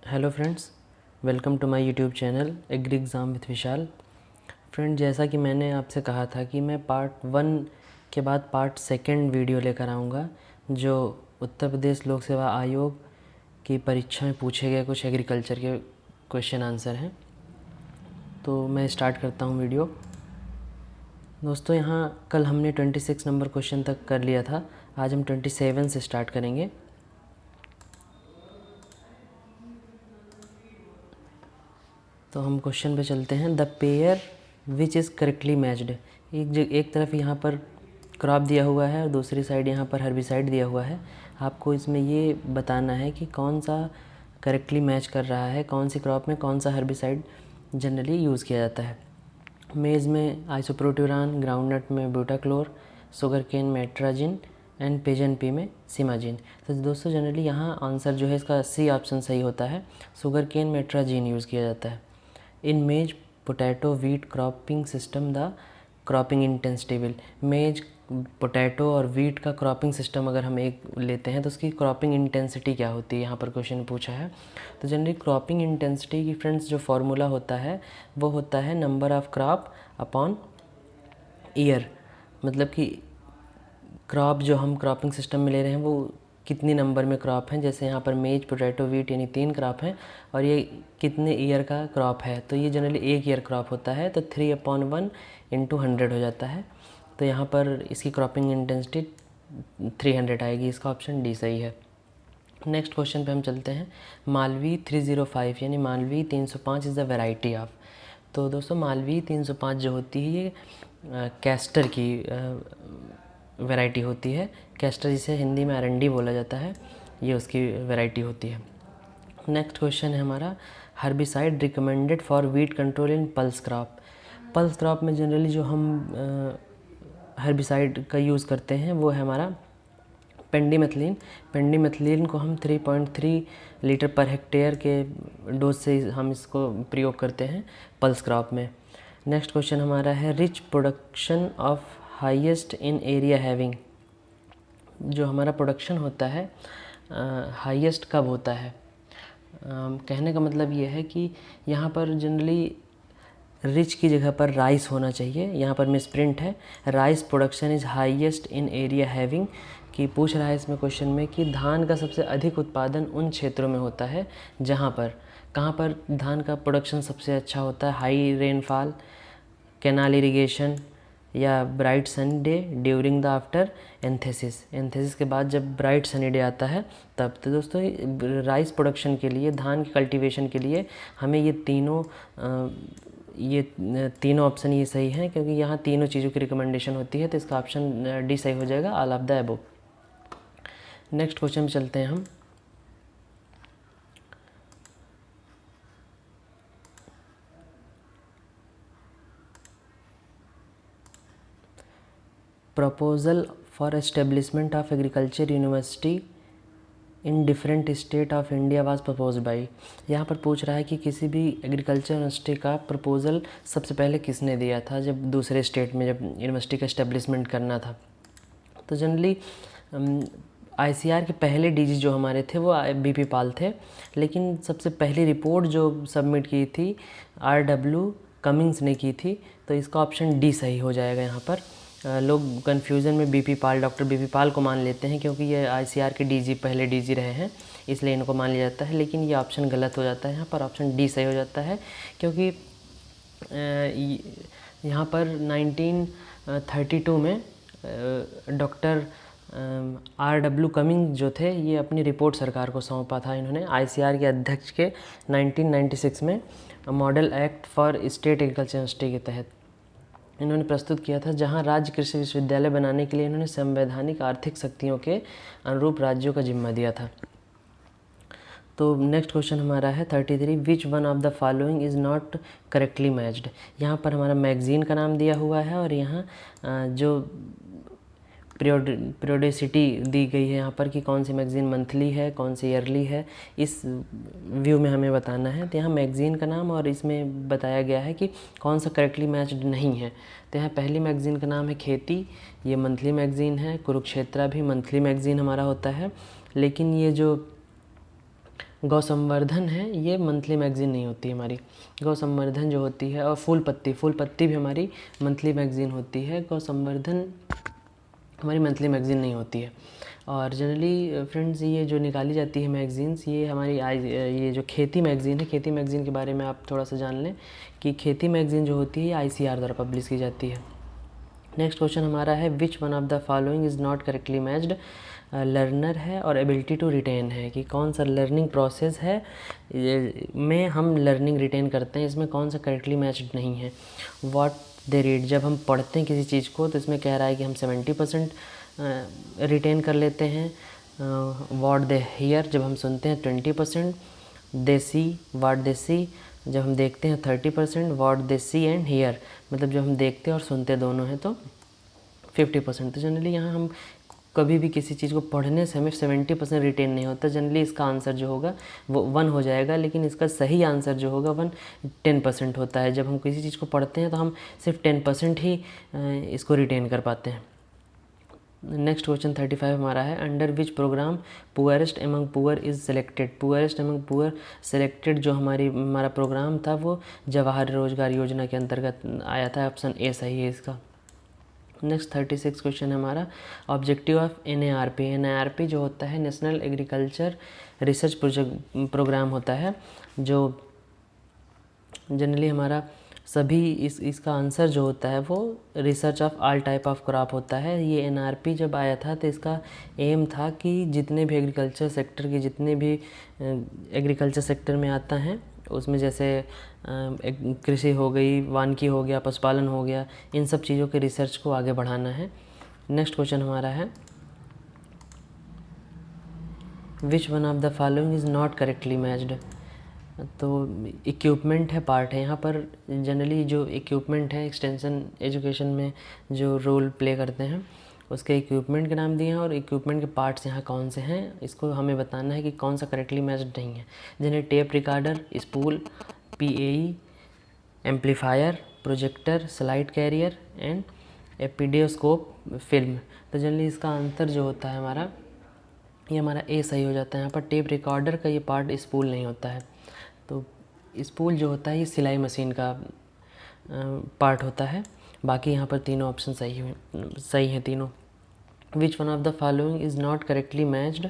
Hello friends, welcome to my YouTube channel agri exam with Vishal. Friend, जैसा कि मैंने आपसे कहा था कि मैं पार्ट 1 के बाद पार्ट 2 वीडियो लेकर आऊँगा, जो उत्तर प्रदेश लोक सेवा आयोग की परीक्षा में पूछे गए कुछ एग्रीकल्चर के क्वेश्चन आंसर हैं। तो मैं स्टार्ट करता हूँ वीडियो। दोस्तों, यहाँ कल हमने 26 नंबर क्वेश्चन तक कर लिया था। आज हम 27 से स्टार्ट करेंगे। तो हम क्वेश्चन पे चलते हैं। The pair which is correctly matched. एक तरफ यहाँ पर क्रॉप दिया हुआ है और दूसरी साइड यहाँ पर हर्बिसाइड दिया हुआ है। आपको इसमें ये बताना है कि कौन सा करेक्टली मैच कर रहा है, कौन सी क्रॉप में कौन सा हर्बिसाइड जनरली यूज़ किया जाता है। मेज़ में आइसोप्रोट्यूरान, ग्राउंडनट में ब्यूटाक्लोर, शुगर केन में एट्राजिन एंड पिजन पी में सिमाजिन। तो दोस्तों, जनरली यहाँ आंसर जो है इसका सी ऑप्शन सही होता है। शुगर केन में एट्राजिन यूज़ किया जाता है। इन मेज potato wheat cropping system the cropping intensity will. मेज, पोटैटो और वीट का क्रॉपिंग सिस्टम अगर हम एक लेते हैं तो उसकी क्रॉपिंग इंटेंसिटी क्या होती है, यहाँ पर क्वेश्चन पूछा है। तो जनरली क्रॉपिंग इंटेंसिटी की फ्रेंड्स जो फार्मूला होता है वो होता है number of crop upon year. मतलब कि क्रॉप जो हम क्रॉपिंग सिस्टम में ले रहे हैं वो कितनी नंबर में क्रॉप हैं। जैसे यहाँ पर मेज, पोटैटो, वीट यानी 3 क्रॉप हैं और ये कितने ईयर का क्रॉप है, तो ये जनरली 1 ईयर क्रॉप होता है। तो 3/1 इंटू 100 हो जाता है। तो यहाँ पर इसकी क्रॉपिंग इंटेंसिटी 300 आएगी। इसका ऑप्शन डी सही है। नेक्स्ट क्वेश्चन पे हम चलते हैं। मालवी 305 यानी Malvi 305 is the variety of. तो दोस्तों, मालवी 305 जो होती है ये कैस्टर की वैरायटी होती है। कैस्टर, जिसे हिंदी में अरंडी बोला जाता है, ये उसकी वैरायटी होती है। नेक्स्ट क्वेश्चन है हमारा, herbicide recommended for wheat control in pulse crop. Pulse crop में जनरली जो हम हर्बिसाइड का यूज़ करते हैं वो है हमारा पेंडीमेथलिन। पेंडीमेथलिन को हम 3.3 लीटर पर हेक्टेयर के डोज से हम इसको प्रयोग करते हैं पल्स क्रॉप में। नेक्स्ट क्वेश्चन हमारा है, rich production of highest in area having. जो हमारा प्रोडक्शन होता है हाईएस्ट कब होता है? कहने का मतलब ये है कि यहाँ पर जनरली रिच की जगह पर राइस होना चाहिए। यहाँ पर मिसप्रिंट है। Rice production is highest in area having. कि पूछ रहा है इसमें क्वेश्चन में कि धान का सबसे अधिक उत्पादन उन क्षेत्रों में होता है जहाँ पर, कहाँ पर धान का प्रोडक्शन सबसे अच्छा होता है? हाई रेनफॉल, कैनाल इरिगेशन या bright sunny day during the after antithesis. Antithesis के बाद जब ब्राइट सनी डे आता है तब। तो दोस्तों, राइस प्रोडक्शन के लिए, धान की कल्टीवेशन के लिए हमें ये तीनों ऑप्शन ये सही हैं, क्योंकि यहाँ तीनों चीज़ों की रिकमेंडेशन होती है। तो इसका ऑप्शन डी सही हो जाएगा, all of the above. Next question में चलते हैं हम। Proposal for establishment of agriculture university in different state of India was propose by. यहाँ पर पूछ रहा है कि किसी भी एग्रीकल्चर यूनिवर्सिटी का प्रपोज़ल सबसे पहले किसने दिया था जब दूसरे स्टेट में, जब यूनिवर्सिटी का एस्टेब्लिशमेंट करना था। तो जनरली आईसीआर के पहले डीजी जो हमारे थे वो बीपी पाल थे, लेकिन सबसे पहली रिपोर्ट जो सबमिट की थी आरडब्ल्यू कमिंग्स ने की थी। तो इसका ऑप्शन डी सही हो जाएगा। यहाँ पर लोग कन्फ्यूज़न में बीपी पाल, डॉक्टर बीपी पाल को मान लेते हैं, क्योंकि ये आईसीआर के डीजी पहले डीजी रहे हैं, इसलिए इनको मान लिया जाता है। लेकिन ये ऑप्शन गलत हो जाता है। यहाँ पर ऑप्शन डी सही हो जाता है, क्योंकि यहाँ पर 1932 में डॉक्टर आरडब्ल्यू कमिंग जो थे, ये अपनी रिपोर्ट सरकार को सौंपा था इन्होंने आईसीआर के अध्यक्ष के 1996 में model act for state agriculture university के तहत इन्होंने प्रस्तुत किया था, जहां राज्य कृषि विश्वविद्यालय बनाने के लिए इन्होंने संवैधानिक आर्थिक शक्तियों के अनुरूप राज्यों का जिम्मा दिया था। तो नेक्स्ट क्वेश्चन हमारा है 33, which one of the following is not correctly matched. यहाँ पर हमारा मैगज़ीन का नाम दिया हुआ है और यहाँ जो पीरियोडिसिटी दी गई है यहाँ पर कि कौन सी मैगज़ीन मंथली है, कौन सी ईयरली है, इस व्यू में हमें बताना है। तो यहाँ मैगज़ीन का नाम और इसमें बताया गया है कि कौन सा करेक्टली मैच्ड नहीं है। तो यहाँ पहली मैगज़ीन का नाम है खेती, ये मंथली मैगज़ीन है। कुरुक्षेत्रा भी मंथली मैगज़ीन हमारा होता है, लेकिन ये जो गौ संवर्धन है ये मंथली मैगज़ीन नहीं होती है हमारी। गौ संवर्धन जो होती है, और फूल पत्ती भी हमारी मंथली मैगज़ीन होती है। गौ संवर्धन हमारी मंथली मैगज़ीन नहीं होती है। और जनरली फ्रेंड्स ये जो निकाली जाती है मैगज़ीन्स, ये हमारी ये जो खेती मैगज़ीन है, खेती मैगज़ीन के बारे में आप थोड़ा सा जान लें कि खेती मैगज़ीन जो होती है ये ICR द्वारा पब्लिश की जाती है। नेक्स्ट क्वेश्चन हमारा है which one of the following is not correctly matched. Learner है और एबिलिटी टू रिटेन है, कि कौन सा लर्निंग प्रोसेस है में हम लर्निंग रिटेन करते हैं, इसमें कौन सा करेक्टली मैच्ड नहीं है। व्हाट दे रीड, जब हम पढ़ते हैं किसी चीज़ को तो इसमें कह रहा है कि हम 70% रिटेन कर लेते हैं। व्हाट दे हियर, जब हम सुनते हैं 20%। दे सी, व्हाट दे सी, जब हम देखते हैं 30%। What they see and hear, मतलब जब हम देखते और सुनते दोनों हैं तो 50%। तो जनरली यहाँ हम कभी भी किसी चीज़ को पढ़ने से हमें 70% रिटेन नहीं होता। जनरली इसका आंसर जो होगा वो 1 हो जाएगा, लेकिन इसका सही आंसर जो होगा 10% होता है। जब हम किसी चीज़ को पढ़ते हैं तो हम सिर्फ 10% ही इसको रिटेन कर पाते हैं। नेक्स्ट क्वेश्चन 35 हमारा है under which programme poorest among poor is selected. Poorest among poor selected जो हमारा प्रोग्राम था वो जवाहर रोजगार योजना के अंतर्गत आया था। ऑप्शन ए सही है इसका। नेक्स्ट 36 क्वेश्चन है हमारा ऑब्जेक्टिव ऑफ NARP। NARP जो होता है नेशनल एग्रीकल्चर रिसर्च प्रोग्राम होता है, जो जनरली हमारा सभी इसका आंसर जो होता है वो research of all type of crop होता है। ये NRP जब आया था तो इसका एम था कि जितने भी एग्रीकल्चर सेक्टर के जितने भी एग्रीकल्चर सेक्टर में आता है उसमें जैसे कृषि हो गई, वानिकी हो गया, पशुपालन हो गया, इन सब चीज़ों के रिसर्च को आगे बढ़ाना है। नेक्स्ट क्वेश्चन हमारा है which one of the following is not correctly matched. तो इक्विपमेंट है पार्ट है यहाँ पर। जनरली जो इक्विपमेंट है एक्सटेंशन एजुकेशन में जो रोल प्ले करते हैं उसके इक्विपमेंट के नाम दिए हैं और इक्विपमेंट के पार्ट्स यहाँ कौन से हैं इसको हमें बताना है कि कौन सा करेक्टली मैच्ड नहीं है। जिन्हें tape recorder, spool, PAE, amplifier, projector, slide carrier and epidiascope film. तो जनरली इसका आंसर जो होता है हमारा ये हमारा ए सही हो जाता है। यहाँ पर टेप रिकॉर्डर का ये पार्ट स्पूल नहीं होता है। तो स्पूल जो होता है ये सिलाई मशीन का पार्ट होता है। बाकी यहाँ पर तीनों ऑप्शन सही हैं तीनों। Which one of the following is not correctly matched.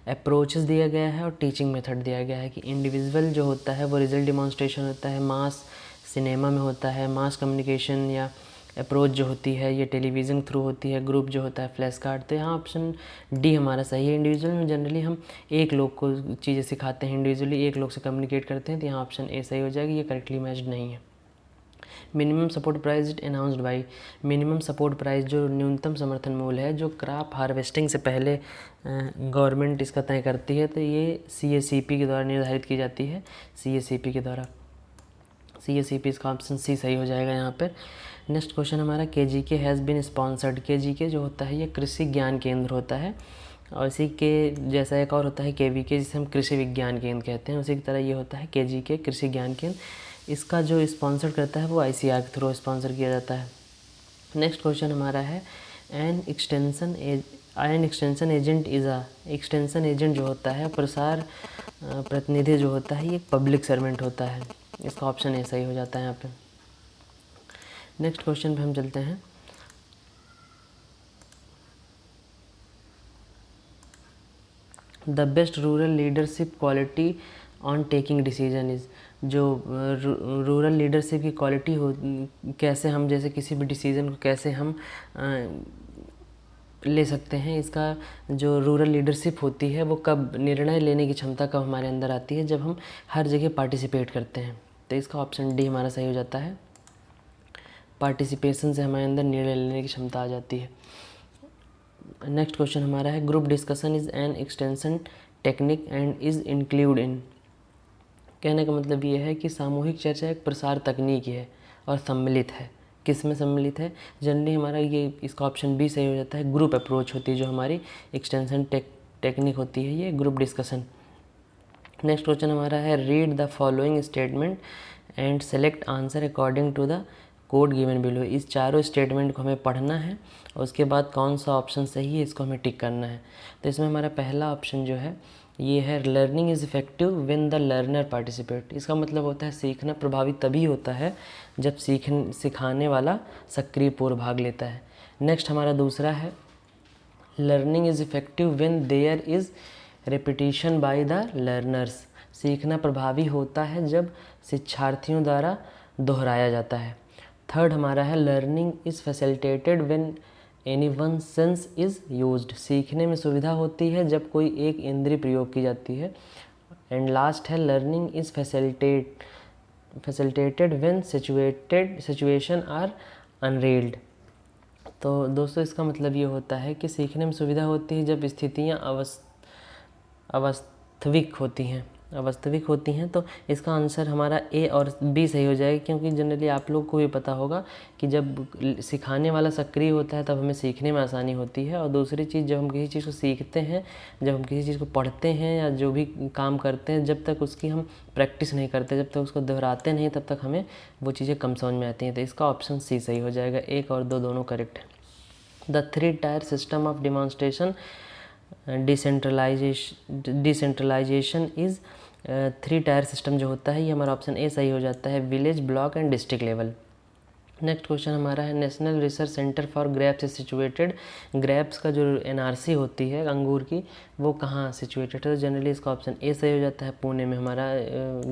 Approaches दिया गया है और टीचिंग मेथड दिया गया है कि इंडिविजुअल जो होता है वो रिजल्ट डिमॉन्स्ट्रेशन होता है, मास सिनेमा में होता है, मास कम्युनिकेशन या अप्रोच जो होती है ये टेलीविज़न थ्रू होती है, ग्रुप जो होता है फ्लैश कार्ड। तो यहाँ ऑप्शन डी हमारा सही है। इंडिविजुअल में जनरली हम एक लोग को चीज़ें सिखाते हैं, इंडिविजुअली एक लोग से कम्युनिकेट करते हैं, तो यहाँ ऑप्शन ए सही हो जाएगी, ये करेक्टली मैच्ड नहीं है। Minimum support price announced by. Minimum support price जो न्यूनतम समर्थन मूल्य है जो क्रॉप हार्वेस्टिंग से पहले गवर्नमेंट इसका तय करती है, तो ये CACP के द्वारा निर्धारित की जाती है। CACP के द्वारा, CACP इसका ऑप्शन सी सही हो जाएगा यहाँ पर। नेक्स्ट क्वेश्चन हमारा KGK has been sponsored. KGK जो होता है ये कृषि ज्ञान केंद्र होता है और इसी के जैसा एक और होता है KVK जिसे हम कृषि विज्ञान केंद्र कहते हैं, उसी की तरह ये होता है KGK कृषि ज्ञान केंद्र। इसका जो स्पॉन्सर करता है वो ICR के थ्रू स्पॉन्सर किया जाता है। नेक्स्ट क्वेश्चन हमारा है an extension agent is a. Extension agent जो होता है प्रसार प्रतिनिधि जो होता है ये पब्लिक सर्वेंट होता है। इसका ऑप्शन ए सही हो जाता है यहाँ पे। नेक्स्ट क्वेश्चन पे हम चलते हैं। The best rural leadership quality on taking decision is. जो रूरल लीडरशिप की क्वालिटी हो, कैसे हम जैसे किसी भी डिसीज़न को कैसे हम ले सकते हैं, इसका जो रूरल लीडरशिप होती है वो कब निर्णय लेने की क्षमता कब हमारे अंदर आती है, जब हम हर जगह पार्टिसिपेट करते हैं। तो इसका ऑप्शन डी हमारा सही हो जाता है। पार्टिसिपेशन से हमारे अंदर निर्णय लेने की क्षमता आ जाती है। नेक्स्ट क्वेश्चन हमारा है group discussion is an extension technique and is include in. कहने का मतलब ये है कि सामूहिक चर्चा एक प्रसार तकनीक है और सम्मिलित है। किस में सम्मिलित है? जनरली हमारा ये इसका ऑप्शन बी सही हो जाता है। ग्रुप अप्रोच होती है जो हमारी एक्सटेंशन टेक्निक होती है, ये ग्रुप डिस्कशन। नेक्स्ट क्वेश्चन हमारा है read the following statement and select answer according to the code given below. इस चारों स्टेटमेंट को हमें पढ़ना है और उसके बाद कौन सा ऑप्शन सही है इसको हमें टिक करना है। तो इसमें हमारा पहला ऑप्शन जो है ये है learning is effective when the learner participate. इसका मतलब होता है सीखना प्रभावी तभी होता है जब सिखाने वाला सक्रिय पूर्व भाग लेता है। नेक्स्ट हमारा दूसरा है learning is effective when there is repetition by the learners. सीखना प्रभावी होता है जब शिक्षार्थियों द्वारा दोहराया जाता है। थर्ड हमारा है learning is facilitated when any one sense is used. सीखने में सुविधा होती है जब कोई एक इंद्रिय प्रयोग की जाती है। एंड लास्ट है learning is facilitated when situation are unreal. तो दोस्तों इसका मतलब ये होता है कि सीखने में सुविधा होती है जब स्थितियाँ अवास्तविक होती हैं। तो इसका आंसर हमारा ए और बी सही हो जाएगा, क्योंकि जनरली आप लोग को भी पता होगा कि जब सिखाने वाला सक्रिय होता है तब हमें सीखने में आसानी होती है। और दूसरी चीज़, जब हम किसी चीज़ को सीखते हैं, जब हम किसी चीज़ को पढ़ते हैं या जो भी काम करते हैं, जब तक उसकी हम प्रैक्टिस नहीं करते, जब तक उसको दोहराते नहीं, तब तक हमें वो चीज़ें कम समझ में आती हैं। तो इसका ऑप्शन सी सही हो जाएगा। एक और दो दोनों करेक्ट है। The 3 tier system of demonstration decentralization is 3 tier system जो होता है, ये हमारा ऑप्शन ए सही हो जाता है, village, block and district level. Next question हमारा है national research centre for grapes is situated. Grapes का जो एनआरसी होती है अंगूर की, वो कहाँ सिचुएटेड है? तो जनरली इसका ऑप्शन ए सही हो जाता है, पुणे में हमारा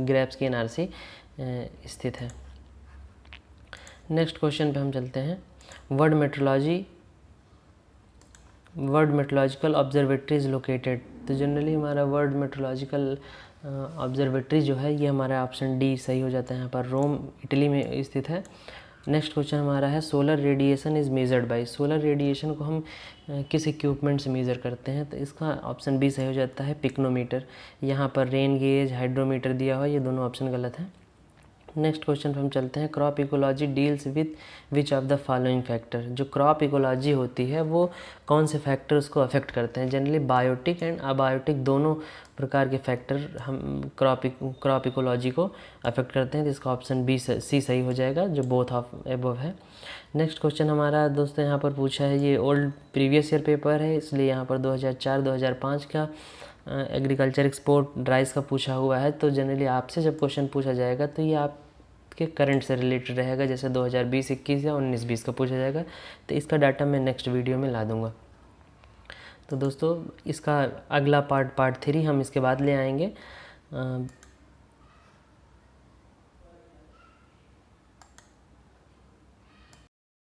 ग्रेप्स की एनआरसी स्थित है। नेक्स्ट क्वेश्चन पे हम चलते हैं। World metrological observatory is located. तो जनरली हमारा वर्ल्ड मेट्रोलॉजिकल ऑब्जर्वेटरी जो है, ये हमारा ऑप्शन डी सही हो जाता है। यहाँ पर रोम, इटली में स्थित है। नेक्स्ट क्वेश्चन हमारा है solar radiation is measured by. Solar radiation को हम किस इक्विपमेंट से मेज़र करते हैं? तो इसका ऑप्शन बी सही हो जाता है, पिक्नोमीटर। यहाँ पर रेन गेज, हाइड्रोमीटर दिया हुआ, ये दोनों ऑप्शन गलत हैं। नेक्स्ट क्वेश्चन पे हम चलते हैं। Crop ecology deals with which of the following factor. जो क्रॉप इकोलॉजी होती है वो कौन से फैक्टर उसको अफेक्ट करते हैं? जनरली बायोटिक एंड अबायोटिक दोनों प्रकार के फैक्टर हम क्रॉप इकोलॉजी को अफेक्ट करते हैं। तो इसका ऑप्शन बी सी सही हो जाएगा, जो बोथ ऑफ एबव है। नेक्स्ट क्वेश्चन हमारा दोस्तों यहाँ पर पूछा है, ये ओल्ड प्रीवियस ईयर पेपर है, इसलिए यहाँ पर 2004-2005 का एग्रीकल्चर एक्सपोर्ट राइस का पूछा हुआ है। तो जनरली आपसे जब क्वेश्चन पूछा जाएगा तो ये आपके करंट से रिलेटेड रहेगा, जैसे 2020-21 या 19-20 का पूछा जाएगा। तो इसका डाटा मैं नेक्स्ट वीडियो में ला दूंगा। तो दोस्तों इसका अगला पार्ट 3 हम इसके बाद ले आएंगे।